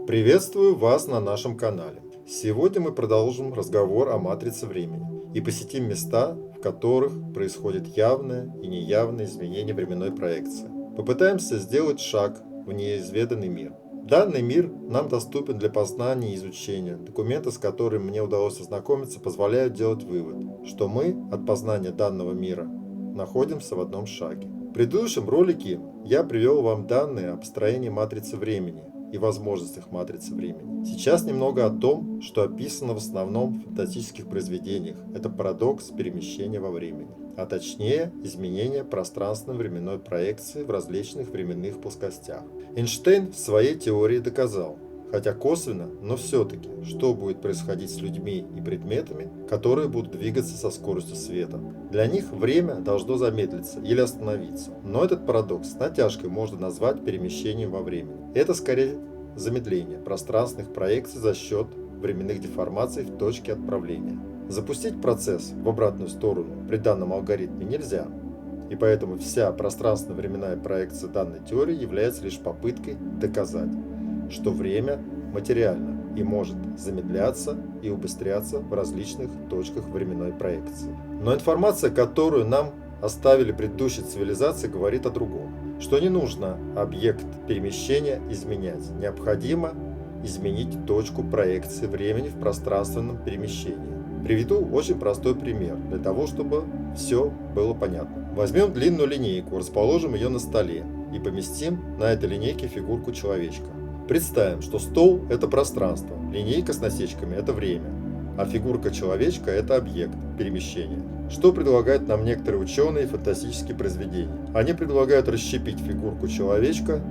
Приветствую вас на нашем канале. Сегодня мы продолжим разговор о матрице времени и посетим места, в которых происходит явное и неявное изменение временной проекции. Попытаемся сделать шаг в неизведанный мир. Данный мир нам доступен для познания и изучения. Документы, с которыми мне удалось ознакомиться, позволяют делать вывод, что мы от познания данного мира находимся в одном шаге. В предыдущем ролике я привел вам данные о построении матрицы времени и возможностях матрицы времени. Сейчас немного о том, что описано в основном в фантастических произведениях. Это парадокс перемещения во времени, а точнее изменение пространственно-временной проекции в различных временных плоскостях. Эйнштейн в своей теории доказал, хотя косвенно, но все-таки, что будет происходить с людьми и предметами, которые будут двигаться со скоростью света. Для них время должно замедлиться или остановиться. Но этот парадокс с натяжкой можно назвать перемещением во времени. Это скорее замедление пространственных проекций за счет временных деформаций в точке отправления. Запустить процесс в обратную сторону при данном алгоритме нельзя. И поэтому вся пространственно-временная проекция данной теории является лишь попыткой доказать, что время материально и может замедляться и убыстряться в различных точках временной проекции. Но информация, которую нам оставили предыдущие цивилизации, говорит о другом, что не нужно объект перемещения изменять, необходимо изменить точку проекции времени в пространственном перемещении. Приведу очень простой пример, для того, чтобы все было понятно. Возьмем длинную линейку, расположим ее на столе и поместим на этой линейке фигурку человечка. Представим, что стол – это пространство, линейка с насечками – это время, а фигурка человечка – это объект перемещения. Что предлагают нам некоторые ученые и фантастические произведения? Они предлагают расщепить фигурку человечка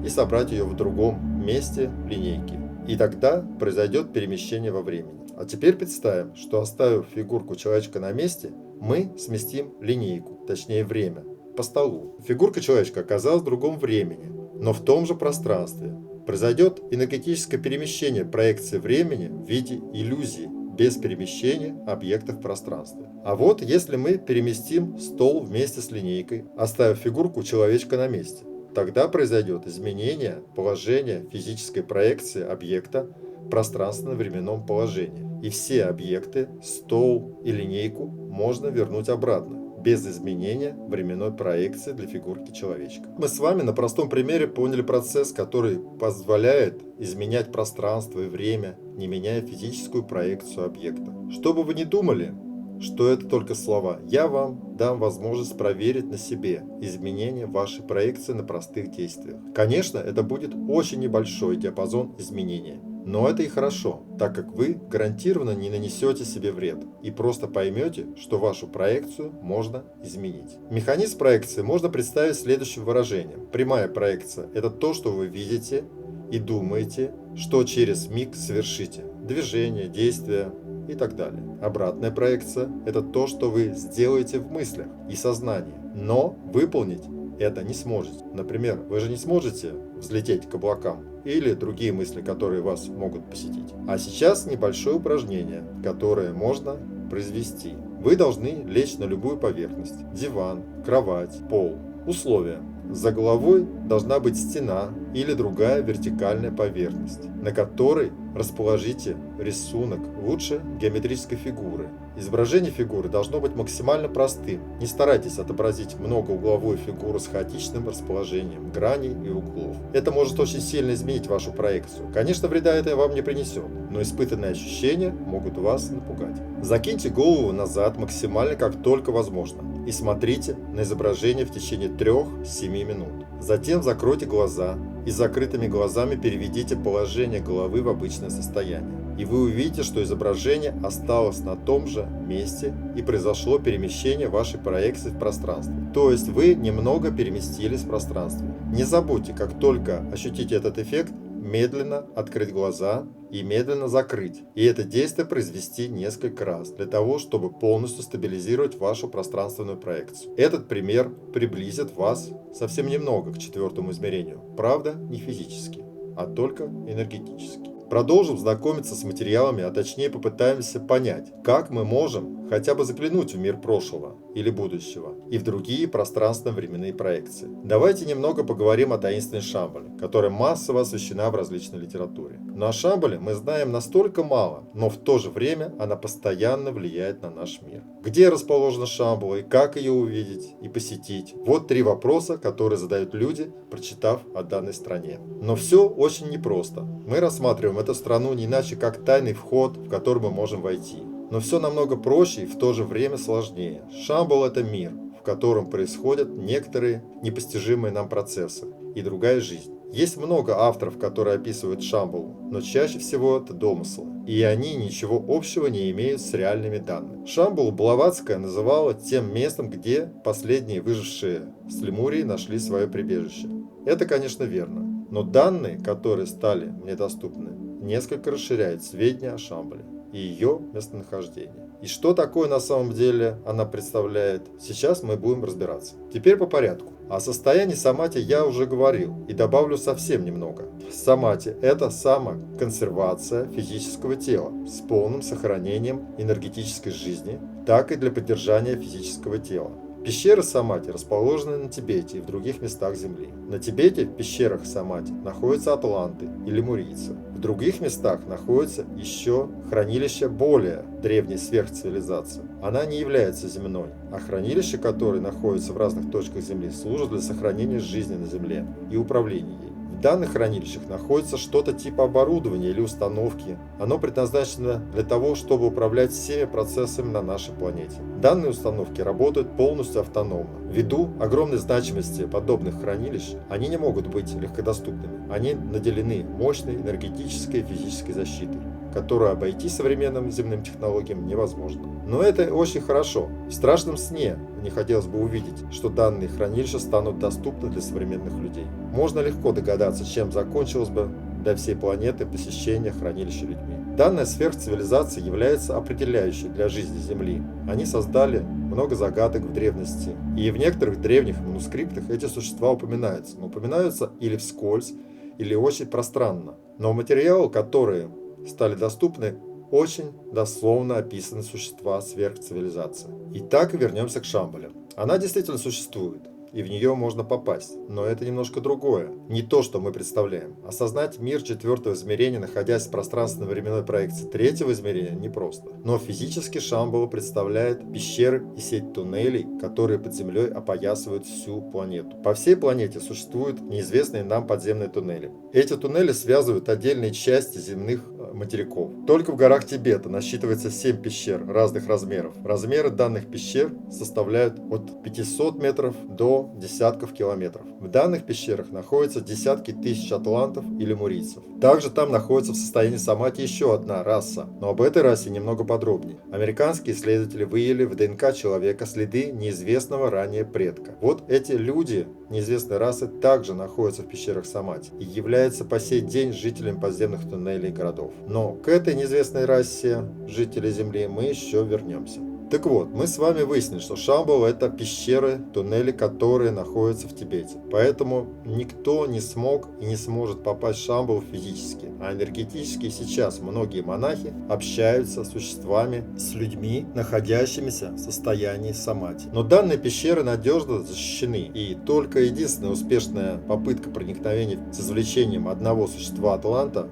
и собрать ее в другом месте линейки. И тогда произойдет перемещение во времени. А теперь представим, что оставив фигурку человечка на месте, мы сместим линейку, точнее время, по столу. Фигурка человечка оказалась в другом времени, но в том же пространстве. Произойдет энергетическое перемещение проекции времени в виде иллюзии, без перемещения объекта в пространстве. А вот если мы переместим стол вместе с линейкой, оставив фигурку человечка на месте, тогда произойдет изменение положения физической проекции объекта в пространственно-временном положении. И все объекты, стол и линейку можно вернуть обратно, без изменения временной проекции для фигурки человечка. Мы с вами на простом примере поняли процесс, который позволяет изменять пространство и время, не меняя физическую проекцию объекта. Что бы вы ни думали, что это только слова, я вам дам возможность проверить на себе изменение вашей проекции на простых действиях. Конечно, это будет очень небольшой диапазон изменения. Но это и хорошо, так как вы гарантированно не нанесете себе вред и просто поймете, что вашу проекцию можно изменить. Механизм проекции можно представить следующим выражением. Прямая проекция – это то, что вы видите и думаете, что через миг совершите. Движение, действие и так далее. Обратная проекция – это то, что вы сделаете в мыслях и сознании, но выполнить это не сможете. Например, вы же не сможете взлететь к облакам или другие мысли, которые вас могут посетить. А сейчас небольшое упражнение, которое можно произвести. Вы должны лечь на любую поверхность. Диван, кровать, пол. Условия. За головой должна быть стена или другая вертикальная поверхность, на которой расположите рисунок, лучше геометрической фигуры. Изображение фигуры должно быть максимально простым. Не старайтесь отобразить многоугловую фигуру с хаотичным расположением граней и углов. Это может очень сильно изменить вашу проекцию. Конечно, вреда это вам не принесет, но испытанные ощущения могут вас напугать. Закиньте голову назад максимально как только возможно и смотрите на изображение в течение 3-7 минут. Затем закройте глаза и с закрытыми глазами переведите положение головы в обычное состояние. И вы увидите, что изображение осталось на том же месте и произошло перемещение вашей проекции в пространстве. То есть вы немного переместились в пространстве. Не забудьте, как только ощутите этот эффект, медленно открыть глаза и медленно закрыть. И это действие произвести несколько раз, для того, чтобы полностью стабилизировать вашу пространственную проекцию. Этот пример приблизит вас совсем немного к четвертому измерению. Правда, не физически, а только энергетически. Продолжим знакомиться с материалами, а точнее попытаемся понять, как мы можем хотя бы заглянуть в мир прошлого или будущего и в другие пространственно-временные проекции. Давайте немного поговорим о таинственной Шамбале, которая массово освещена в различной литературе. Но о Шамбале мы знаем настолько мало, но в то же время она постоянно влияет на наш мир. Где расположена Шамбала и как ее увидеть и посетить? Вот 3 вопроса, которые задают люди, прочитав о данной стране. Но все очень непросто. Мы рассматриваем эту страну не иначе как тайный вход, в который мы можем войти. Но все намного проще и в то же время сложнее. Шамбала – это мир, в котором происходят некоторые непостижимые нам процессы и другая жизнь. Есть много авторов, которые описывают Шамбалу, но чаще всего это домыслы, и они ничего общего не имеют с реальными данными. Шамбалу Блаватская называла тем местом, где последние выжившие с Лемурии нашли свое прибежище. Это, конечно, верно, но данные, которые стали мне доступны, несколько расширяют сведения о Шамбале и ее местонахождение. И что такое на самом деле она представляет, сейчас мы будем разбираться. Теперь по порядку. О состоянии самати я уже говорил и добавлю совсем немного. Самати – это самоконсервация физического тела с полным сохранением энергетической жизни, так и для поддержания физического тела. Пещеры Самати расположены на Тибете и в других местах Земли. На Тибете в пещерах Самати находятся атланты и лемурийцы. В других местах находится еще хранилище более древней сверхцивилизации. Она не является земной, а хранилища, которые находятся в разных точках Земли, служат для сохранения жизни на Земле и управления ей. В данных хранилищах находится что-то типа оборудования или установки. Оно предназначено для того, чтобы управлять всеми процессами на нашей планете. Данные установки работают полностью автономно. Ввиду огромной значимости подобных хранилищ, они не могут быть легкодоступными. Они наделены мощной энергетической и физической защитой, которую обойти современным земным технологиям невозможно. Но это очень хорошо. В страшном сне мне хотелось бы увидеть, что данные хранилища станут доступны для современных людей. Можно легко догадаться, чем закончилось бы для всей планеты посещение хранилища людьми. Данная сверхцивилизация является определяющей для жизни Земли. Они создали много загадок в древности, и в некоторых древних манускриптах эти существа упоминаются. Но упоминаются или вскользь, или очень пространно. Но материалы, которые стали доступны, очень дословно описаны существа сверхцивилизации. Итак, вернемся к Шамбале. Она действительно существует, и в нее можно попасть, но это немножко другое. Не то, что мы представляем. Осознать мир 4-го измерения, находясь в пространственно-временной проекции 3-го измерения, непросто. Но физически Шамбала представляет пещеры и сеть туннелей, которые под землей опоясывают всю планету. По всей планете существуют неизвестные нам подземные туннели. Эти туннели связывают отдельные части земных материков. Только в горах Тибета насчитывается 7 пещер разных размеров. Размеры данных пещер составляют от 500 метров до десятков километров. В данных пещерах находятся десятки тысяч атлантов и лемурийцев. Также там находится в состоянии самати еще одна раса, но об этой расе немного подробнее. Американские исследователи выявили в ДНК человека следы неизвестного ранее предка. Вот эти люди неизвестной расы также находятся в пещерах Самати и являются по сей день жителями подземных туннелей и городов. Но к этой неизвестной расе жителей Земли мы еще вернемся. Так вот, мы с вами выяснили, что Шамбала – это пещеры, туннели, которые находятся в Тибете. Поэтому никто не смог и не сможет попасть в Шамбалу физически. А энергетически сейчас многие монахи общаются с существами, с людьми, находящимися в состоянии самати. Но данные пещеры надежно защищены. И только единственная успешная попытка проникновения с извлечением одного существа Атланта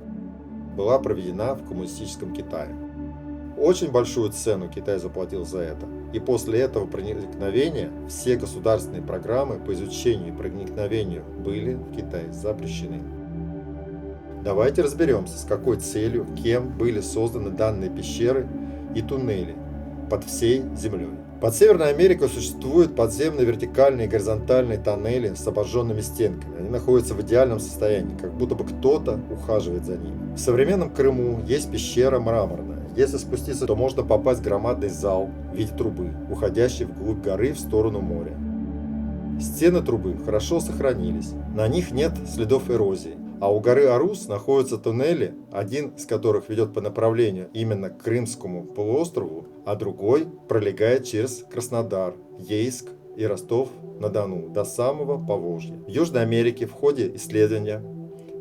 была проведена в коммунистическом Китае. Очень большую цену Китай заплатил за это. И после этого проникновения все государственные программы по изучению и проникновению были в Китае запрещены. Давайте разберемся, с какой целью, кем были созданы данные пещеры и туннели под всей землей. Под Северной Америкой существуют подземные вертикальные и горизонтальные тоннели с обожженными стенками. Они находятся в идеальном состоянии, как будто бы кто-то ухаживает за ними. В современном Крыму есть пещера мраморная. Если спуститься, то можно попасть в громадный зал в виде трубы, уходящий вглубь горы в сторону моря. Стены трубы хорошо сохранились, на них нет следов эрозии. А у горы Арус находятся туннели, один из которых ведет по направлению именно к Крымскому полуострову, а другой пролегает через Краснодар, Ейск и Ростов-на-Дону до самого Поволжья. В Южной Америке в ходе исследования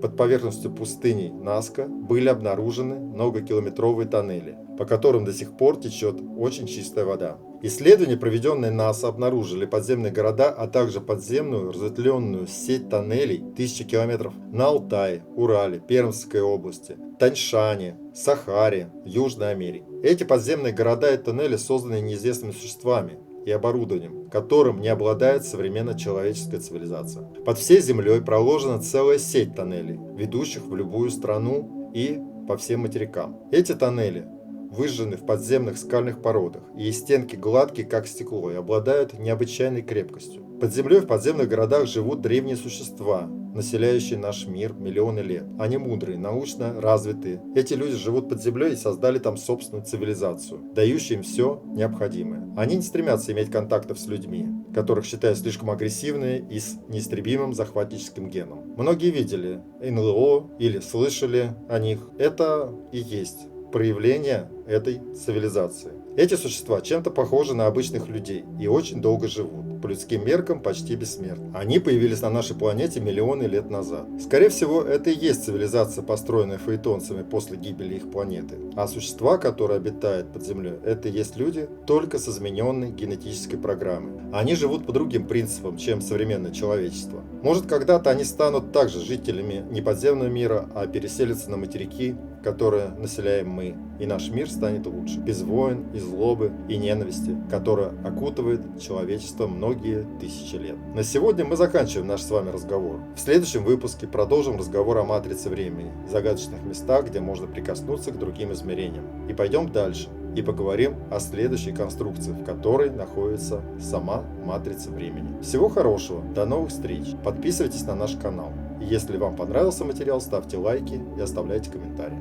под поверхностью пустыни Наска были обнаружены многокилометровые тоннели, по которым до сих пор течет очень чистая вода. Исследования, проведенные НАСА, обнаружили подземные города, а также подземную разветвленную сеть тоннелей 1000 километров на Алтае, Урале, Пермской области, Таньшане, Сахаре, Южной Америке. Эти подземные города и тоннели созданы неизвестными существами и оборудованием, которым не обладает современная человеческая цивилизация. Под всей землей проложена целая сеть тоннелей, ведущих в любую страну и по всем материкам. Эти тоннели выжжены в подземных скальных породах, и их стенки гладкие, как стекло, и обладают необычайной крепкостью. Под землей в подземных городах живут древние существа, населяющие наш мир миллионы лет. Они мудрые, научно развитые. Эти люди живут под землей и создали там собственную цивилизацию, дающую им все необходимое. Они не стремятся иметь контактов с людьми, которых считают слишком агрессивными и с неистребимым захватническим геном. Многие видели НЛО или слышали о них. Это и есть проявление этой цивилизации. Эти существа чем-то похожи на обычных людей и очень долго живут, по людским меркам почти бессмертны. Они появились на нашей планете миллионы лет назад. Скорее всего, это и есть цивилизация, построенная фаэтонцами после гибели их планеты. А существа, которые обитают под землей, это и есть люди, только с измененной генетической программой. Они живут по другим принципам, чем современное человечество. Может, когда-то они станут также жителями не подземного мира, а переселятся на материки, которые населяем мы, и наш мир станет лучше, без войн и злобы и ненависти, которая окутывает человечество многие тысячи лет. На сегодня мы заканчиваем наш с вами разговор. В следующем выпуске продолжим разговор о матрице времени, загадочных местах, где можно прикоснуться к другим измерениям. И пойдем дальше и поговорим о следующей конструкции, в которой находится сама матрица времени. Всего хорошего, до новых встреч, подписывайтесь на наш канал. И если вам понравился материал, ставьте лайки и оставляйте комментарии.